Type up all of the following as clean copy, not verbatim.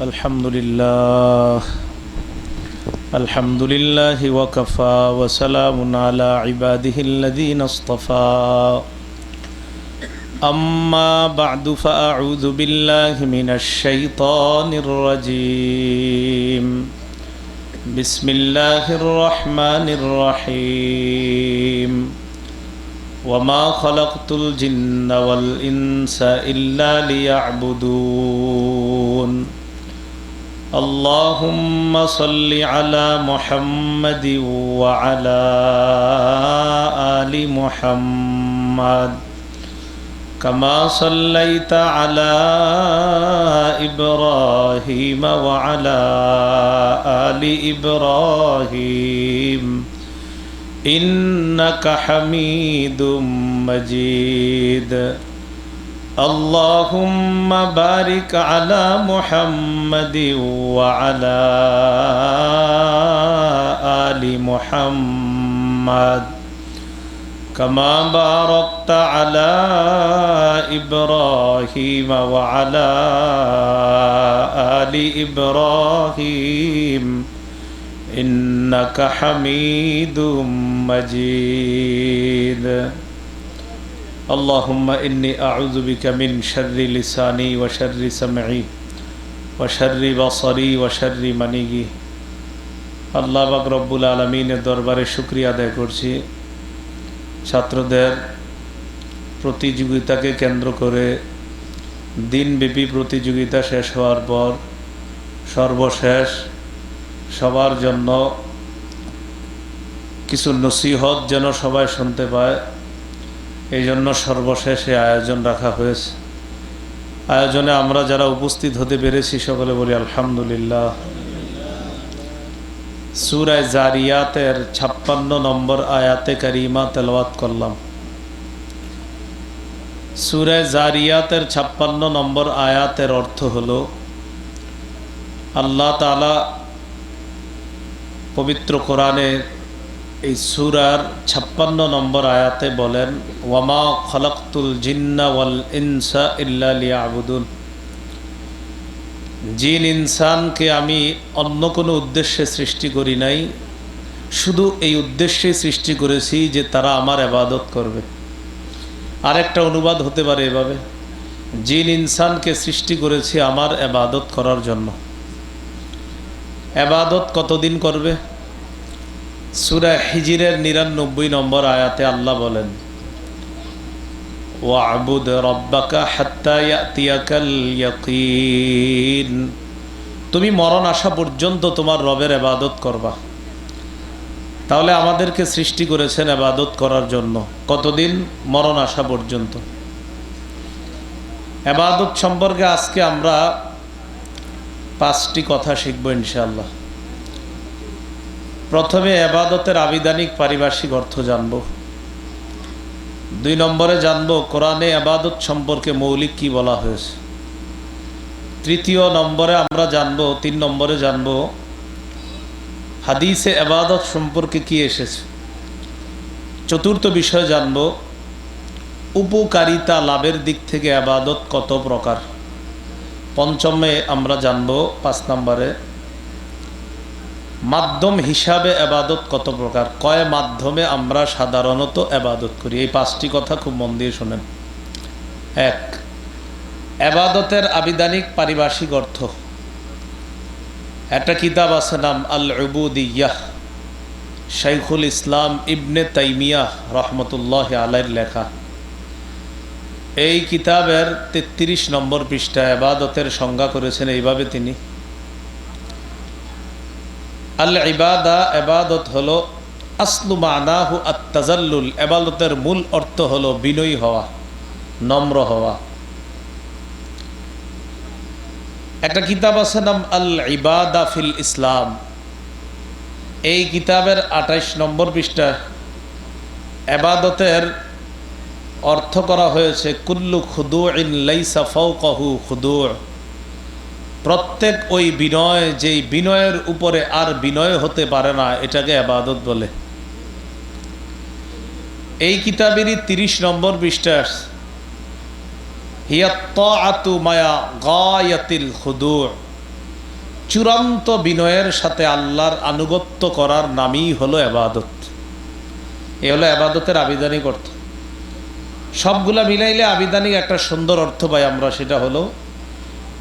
الحمد لله وكفى وسلام على عباده الذين اصطفى أما بعد فأعوذ بالله من الشيطان الرجيم بسم الله الرحمن الرحيم وما خلقت الجن والإنس إلا ليعبدون اللهم صل على محمد وعلى آل محمد كما صليت على إبراهيم وعلى آل إبراهيم إنك حميد مجيد اللهم بارك على محمد وعلى آل محمد كما باركت على إبراهيم وعلى آل إبراهيم إنك حميد مجيد اللهم إني أعوذ بك من شر لساني وشر سمعي وشر بصري وشر مني আল্লাহ পাক রব্বুল আলামিনের দরবারে শুকরিয়া আদায় করছি ছাত্রদের প্রতিযোগিতাকে কেন্দ্র করে দিনব্যাপী প্রতিযোগিতা শেষ হওয়ার পর সর্বশেষ সবার জন্য কিছু নসিহত যেন সবাই শুনতে পায় এই জন্য সর্বশেষে আয়োজন রাখা হয়েছে। আয়োজনে আমরা যারা উপস্থিত হতে পেরেছি সকলে বলি আলহামদুলিল্লাহ। সূরা জারিয়াতের 56 নম্বর আয়াতে কারিমা তেলাওয়াত করলাম। সূরা জারিয়াতের 56 নম্বর আয়াতের অর্থ হলো আল্লাহ তাআলা পবিত্র কোরআনে এই সূরার 56 নম্বর আয়াতে বলেন ওয়ামা খালাকতুল জিন্না ওয়াল ইনসা ইল্লা লিয়াবুদুন, জিন ইনসানকে আমি অন্য কোনো উদ্দেশ্যে সৃষ্টি করি নাই, শুধু এই উদ্দেশ্যে সৃষ্টি করেছি যে তারা আমার ইবাদত করবে। আরেকটা অনুবাদ হতে পারে এভাবে, জিন ইনসানকে সৃষ্টি করেছি আমার ইবাদত করার জন্য। ইবাদত কতদিন করবে? সূরা হিজরের 99 নম্বর আয়াতে আল্লাহ বলেন ওয়া'বুদ রাব্বাকা হাত্তা ইয়াতিয়াকাল ইয়াকিন, তুমি মরণ আসা পর্যন্ত তোমার রবের ইবাদত করবা। তাহলে আমাদেরকে সৃষ্টি করেছেন ইবাদত করার জন্য। কতদিন? মরণ আসা পর্যন্ত। ইবাদত সম্পর্কে আজকে আমরা 5টি কথা শিখব ইনশাআল্লাহ। প্রথমে ইবাদতের আবিধানিক পারিভাষিক অর্থ জানব। 2 নম্বরে জানব কোরআনে ইবাদত সম্পর্কে মৌলিক কি বলা হয়েছে। 3 নম্বরে আমরা জানব 3 নম্বরে জানব হাদিসে ইবাদত সম্পর্কে কি এসেছে। 4র্থ বিষয় জানব উপকারিতা লাভের দিক থেকে ইবাদত কত প্রকার। 5মে আমরা জানব 5 নম্বরে মাধ্যম হিসাবে ইবাদত কত প্রকার, কয় মাধ্যমে আমরা সাধারণত ইবাদত করি। এই 5টি কথা খুব মন দিয়ে শুনেন। 1, ইবাদতের আবিধানিক পারিভাষিক অর্থ। একটা কিতাব আছে নাম আল উবুদিয়াহ, শাইখুল ইসলাম ইবনে তাইমিয়াহ রহমতুল্লাহ আলাইহির লেখা। এই কিতাবের 33 নম্বর পৃষ্ঠায় ইবাদতের সংজ্ঞা করেছেন এইভাবে তিনি, আল ইবাদা, ইবাদত হলো আসলু মানাহু আত-তাজাল্লুল, ইবাদতের মূল অর্থ হলো বিনয়ী হওয়া, নম্র হওয়া। একটা কিতাব আছে নাম আল ইবাদা ফিল ইসলাম। এই কিতাবের 28 নম্বর পৃষ্ঠায় ইবাদতের অর্থ করা হয়েছে কুল্লু খুদুইন লাইসা ফাওকাহু খুদু', প্রত্যেক ওই বিনয় যেই বিনয়ের উপরে আর বিনয় হতে পারে না এটাকে ইবাদত বলে। এই কিতাবেরই 30 নম্বর পৃষ্ঠায় হিয়া তাআতু মায়া গায়াতিল খুদু', চূড়ান্ত বিনয়ের সাথে আল্লাহর আনুগত্য করার নামই হলো ইবাদত। এ হলো ইবাদতের আবিধানিক অর্থ। সবগুলা মিলাইলে আবিধানিক একটা সুন্দর অর্থ পাই আমরা, সেটা হলো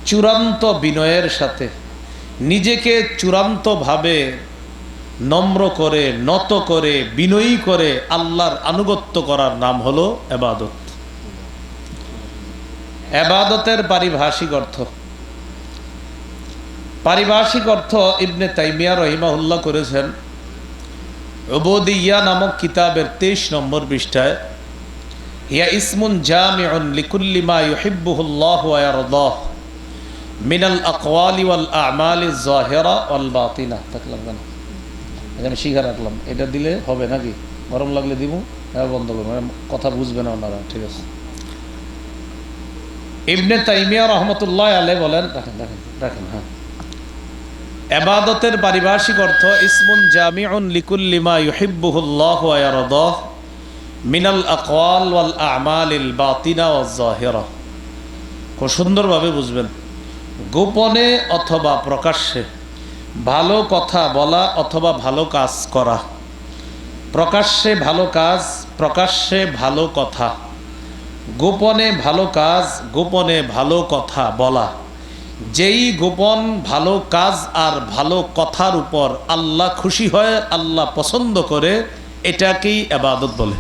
চূড়ান্ত বিনয়ের সাথে নিজেকে চূড়ান্তভাবে নম্র করে, নত করে, বিনয়ী করে আল্লাহর আনুগত্য করার নাম হলো ইবাদত। ইবাদতের পারিভাষিক অর্থ, ইবনে তাইমিয়া রহিমাহুল্লাহ করেছেন উবুদিয়্যাহ নামক কিতাবের 23 নম্বর পৃষ্ঠায়, হিয়া ইসমুন জামিউন লিকুল্লি মা ইউহিব্বুহুল্লাহু ওয়া ইয়ারদাহু মিনাল আকওয়ালি ওয়াল আমালি যাহিরা ওয়াল বাতিনা। থাকলাম কেন, আমি শিখা রাখলাম, এটা দিলে হবে নাকি? গরম লাগলে দিব, হ্যাঁ বন্ধ করবেন, কথা বুঝবে না ওনারা, ঠিক আছে। ইবনে তাইমিয়া রহমতুল্লাহ আলাইহি বলেন, রাখেন হ্যাঁ, ইবাদতের পারিভাষিক অর্থ ইসমুন জামিউন লিকুল্লি মা ইউহিব্বুহুল্লাহু ওয়া ইয়ারদাহু মিনাল আকওয়াল ওয়াল আমালিল বাতিনা ওয়াজ যাহিরা। খুব সুন্দরভাবে বুঝবেন, গোপনে অথবা প্রকাশ্যে ভালো কথা বলা অথবা ভালো কাজ করা, প্রকাশ্যে ভালো কাজ, প্রকাশ্যে ভালো কথা, গোপনে ভালো কাজ, গোপনে ভালো কথা বলা। যেই গোপন ভালো কাজ আর ভালো কথার উপর আল্লাহ খুশি হয়, আল্লাহ পছন্দ করে, এটাকেই ইবাদত বলে।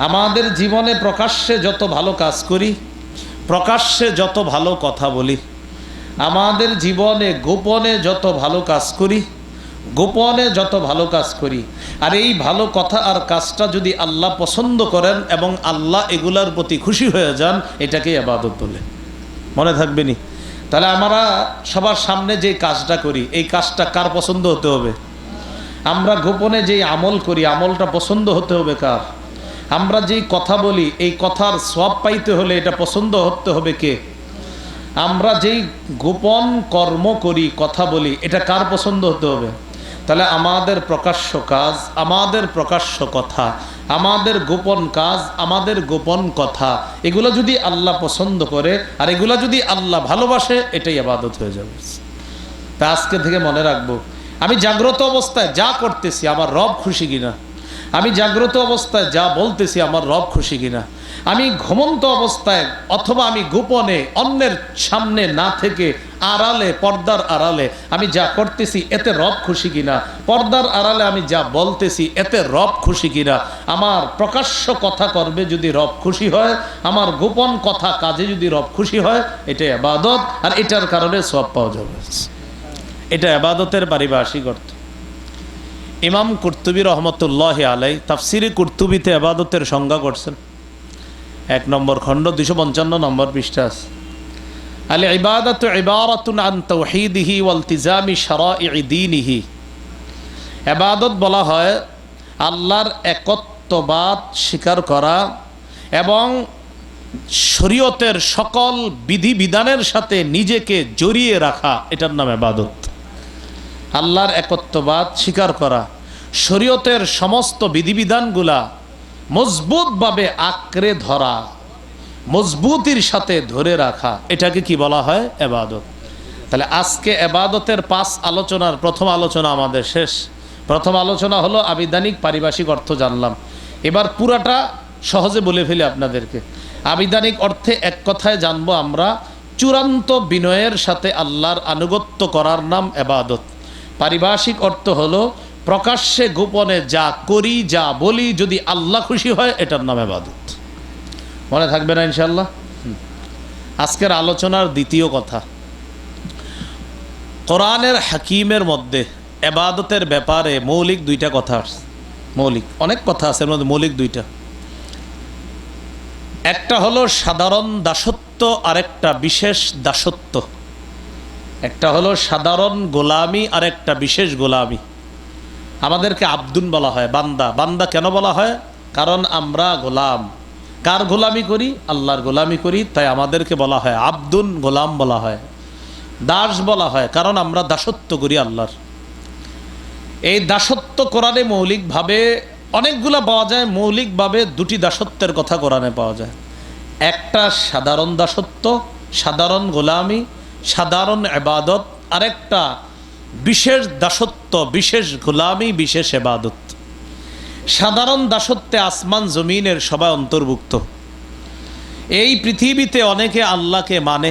আমাদের জীবনে প্রকাশ্যে যত ভালো কাজ করি, প্রকাশ্যে যত ভালো কথা বলি, আমাদের জীবনে গোপনে যত ভালো কাজ করি, গোপনে যত ভালো কাজ করি, আর এই ভালো কথা আর কাজটা যদি আল্লাহ পছন্দ করেন এবং আল্লাহ এগুলার প্রতি খুশি হয়ে যান, এটাকে ইবাদত বলে। মনে থাকবে নি? তাহলে আমরা সবার সামনে যে কাজটা করি, এই কাজটা কার পছন্দ হতে হবে? আমরা গোপনে যেই আমল করি, আমলটা পছন্দ হতে হবে কার? আমরা যেই কথা বলি, এই কথার সওয়াব পাইতে হলে এটা পছন্দ হতে হবে কে? আমরা যেই গোপন কর্ম করি, কথা বলি, এটা কার পছন্দ হতে হবে? তাহলে আমাদের প্রকাশ্য কাজ, আমাদের প্রকাশ্য কথা, আমাদের গোপন কাজ, আমাদের গোপন কথা, এগুলো যদি আল্লাহ পছন্দ করে আর এগুলো যদি আল্লাহ ভালোবাসে, এটাই ইবাদত হয়ে যাবে। তা আজকে থেকে মনে রাখবো, আমি জাগ্রত অবস্থায় যা করতেছি আমার রব খুশি কিনা, আমি জাগ্রত অবস্থায় যা বলতেছি আমার রব খুশি কিনা, আমি ঘুমন্ত অবস্থায় অথবা আমি গোপনে অন্যের সামনে না থেকে আড়ালে, পর্দার আড়ালে আমি যা করতেছি এতে রব খুশি কিনা, পর্দার আড়ালে আমি যা বলতেছি এতে রব খুশি কিনা। আমার প্রকাশ্য কথা করবে যদি রব খুশি হয়, আমার গোপন কথা কাজে যদি রব খুশি হয়, এটা ইবাদত, আর এটার কারণে সওয়াব পাওয়া যাবে। এটা ইবাদতের পারিভাষিক অর্থ। ইমাম কুরতুবী রহমতুল্লাহ আলাই তাফসিরে কুরতুবীতে ইবাদতের সংজ্ঞা করছেন, 1 নম্বর খণ্ড 255 নম্বর পৃষ্ঠা আছে। আল ইবাদাতু ইবারাতুন আন তাওহীদিহি ওয়া ইলতিজামি শারাঈ দীনিহি। ইবাদত বলা হয় আল্লাহর একত্ববাদ স্বীকার করা এবং শরীয়তের সকল বিধিবিধানের সাথে নিজেকে জড়িয়ে রাখা, এটার নাম ইবাদত। আল্লাহর একত্ববাদ স্বীকার করা, শরীয়তের সমস্ত বিধিবিধানগুলা মজবুতভাবে আঁকড়ে ধরা, মজবুতির সাথে ধরে রাখা, এটাকে কি বলা হয়? ইবাদত। তাহলে আজকে ইবাদতের 5 আলোচনার প্রথম আলোচনা আমাদের শেষ। প্রথম আলোচনা হলো আবিধানিক পারিভাষিক অর্থ জানলাম। এবার পুরাটা সহজে বলে ফেলি আপনাদেরকে। আবিধানিক অর্থে এক কথায় জানবো আমরা, চূড়ান্ত বিনয়ের সাথে আল্লাহর আনুগত্য করার নাম ইবাদত। পারিভাষিক অর্থ হলো প্রকাশ্যে গোপনে যা করি, যা বলি, যদি আল্লাহ খুশি হয়, এটার নাম ইবাদত। মনে থাকবে না ইনশাআল্লাহ? আজকের আলোচনার দ্বিতীয় কথা, কোরআনের হাকিমের মধ্যে ইবাদতের ব্যাপারে মৌলিক 2টা কথা আছে। মৌলিক অনেক কথা আছে, এর মধ্যে মৌলিক 2টা। একটা হলো সাধারণ দাসত্ব, আর একটা বিশেষ দাসত্ব। একটা হলো সাধারণ গোলামি, আর একটা বিশেষ গোলামি। আমাদেরকে আব্দুন বলা হয়, বান্দা। বান্দা কেন বলা হয়? কারণ আমরা গোলাম। কার গোলামি করি? আল্লাহর গোলামি করি, তাই আমাদেরকে বলা হয় আব্দুন, গোলাম বলা হয়। দাস বলা হয় কারণ আমরা দাসত্ব করি আল্লাহর। এই দাসত্ব কোরআনে মৌলিকভাবে অনেকগুলো পাওয়া যায়। মৌলিকভাবে 2টি দাসত্বের কথা কোরআনে পাওয়া যায়। একটা সাধারণ দাসত্ব, সাধারণ গোলামি, সাধারণ ইবাদত, আরেকটা বিশেষ দাসত্ব, বিশেষ গোলামি, বিশেষ ইবাদত। সাধারণ দাসত্বে আসমান জমিনের সবাই অন্তর্ভুক্ত। এই পৃথিবীতে অনেকে আল্লাহকে মানে,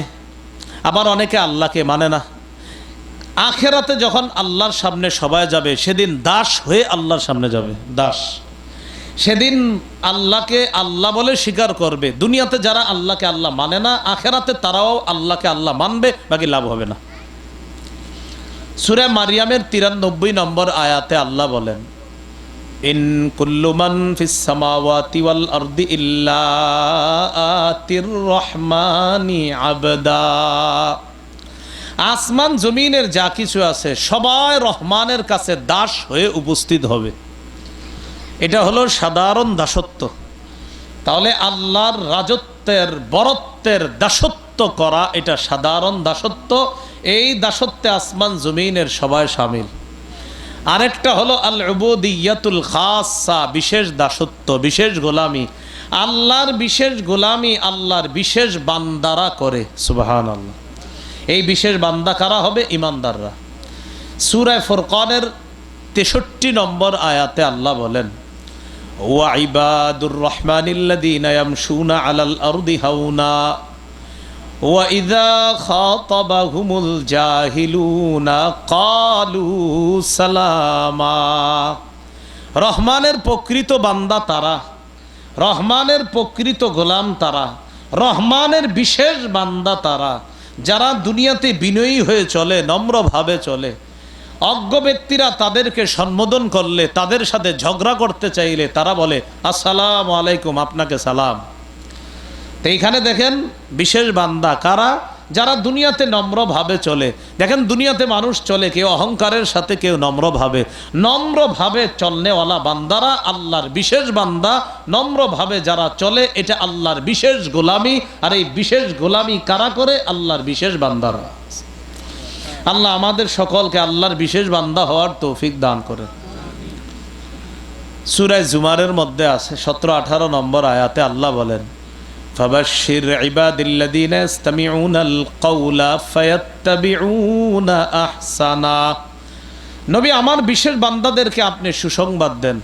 আবার অনেকে আল্লাহকে মানে না। আখেরাতে যখন আল্লাহর সামনে সবাই যাবে, সেদিন দাস হয়ে আল্লাহর সামনে যাবে, দাস। সেদিন আল্লাহকে আল্লাহ বলে স্বীকার করবে। দুনিয়াতে যারা আল্লাহকে আল্লাহ মানে না, আখেরাতে তারাও আল্লাহকে আল্লাহ মানবে, বাকি লাভ হবে না। সূরা মারিয়ামের 93 নম্বর আয়াতে আল্লাহ বলেন, ইন কুল্লু মান ফিস সামাওয়াতি ওয়াল আরদি ইল্লা আতির রহমানি আবদা। আসমান জমিনের যা কিছু আছে সবাই রহমানের কাছে দাস হয়ে উপস্থিত হবে। এটা হলো সাধারণ দাসত্ব। তাহলে আল্লাহর রাজত্বের, বরত্বের দাসত্ব করা এটা সাধারণ দাসত্ব। এই দাসত্বে আসমান জমিনের সবাই শামিল। আরেকটা হলো আল উবুদিয়াতুল খাসা, বিশেষ দাসত্ব, বিশেষ গোলামি। আল্লাহর বিশেষ গোলামি আল্লাহর বিশেষ বান্দারা করে। সুবহানাল্লাহ। এই বিশেষ বান্দা কারা হবে? ঈমানদাররা। সূরা ফুরকানের 63 নম্বর আয়াতে আল্লাহ বলেন, ওয়া ইবাদুর রহমানিল্লাযীনা ইয়ামশুনা আলাল আরদি হাওনা ওয়া ইযা খাতাবাহুমুল জাহিলুনা ক্বালু সালামা। রহমানের প্রকৃত বান্দা তারা, রহমানের প্রকৃত গোলাম তারা, রহমানের বিশেষ বান্দা তারা, যারা দুনিয়াতে বিনয়ী হয়ে চলে, নম্রভাবে চলে। অজ্ঞ ব্যক্তিরা তাদেরকে সম্বোধন করলে, তাদের সাথে ঝগড়া করতে চাইলে তারা বলে আসসালামু আলাইকুম, আপনাকে সালাম। তো এইখানে দেখেন বিশেষ বান্দা কারা? যারা দুনিয়াতে নম্রভাবে চলে। দেখেন দুনিয়াতে মানুষ চলে কেউ অহংকারের সাথে, কেউ নম্রভাবে। নম্রভাবে চলনেওয়ালা বান্দারা আল্লাহর বিশেষ বান্দা। নম্রভাবে যারা চলে এটা আল্লাহর বিশেষ গোলামি। আর এই বিশেষ গোলামি কারা করে? আল্লাহর বিশেষ বান্দারা। আল্লাহ আমাদের সকলকে আল্লাহর বিশেষ বান্দা হওয়ার তৌফিক দান করে। সূরা জুমারের মধ্যে আছে 17-18 নম্বর আয়াতে আল্লাহ বলেন, ফাবাশশির ইবাদিল্লাযীনা ইসতামিউনাল কাওলা ফায়াত্তাবিউনা আহসানা। নবী, আমার বিশেষ বান্দাদেরকে আপনি সুসংবাদ দেন,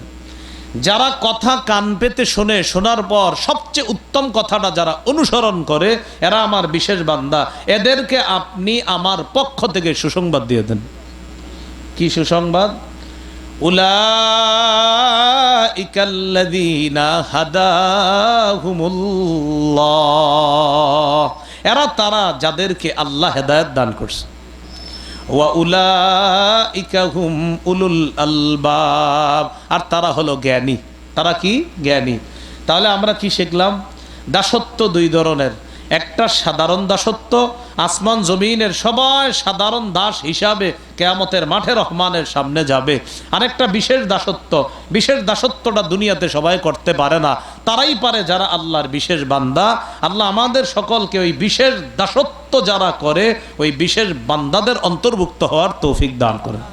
যারা কথা কান পেতে শোনে, শোনার পর সবচেয়ে উত্তম কথাটা যারা অনুসরণ করে, এরা আমার বিশেষ বান্দা। এদেরকে আপনি আমার পক্ষ থেকে সুসংবাদ দিয়ে দেন। কি সুসংবাদ? উলাইকাল্লাযীনা হাদাহুমুল্লাহ। এরা তারা যাদেরকে আল্লাহ হেদায়েত দান করছে। ওয়া উলাইকা হুম উলুল আলবাব। আর তারা হলো জ্ঞানী। তারা কি? জ্ঞানী। তাহলে আমরা কি শিখলাম? দাসত্ব দুই ধরনের। একটা সাধারণ দাসত্ব, আসমান জমিনের সবাই সাধারণ দাস হিসাবে কিয়ামতের মাঠে রহমানের সামনে যাবে। আরেকটা বিশেষ দাসত্ব। বিশেষ দাসত্বটা দুনিয়াতে সবাই করতে পারে না, তারাই পারে যারা আল্লাহর বিশেষ বান্দা। আল্লাহ আমাদের সকলকে ওই বিশেষ দাসত্ব যারা করে, ওই বিশেষ বান্দাদের অন্তর্ভুক্ত হওয়ার তৌফিক দান করেন।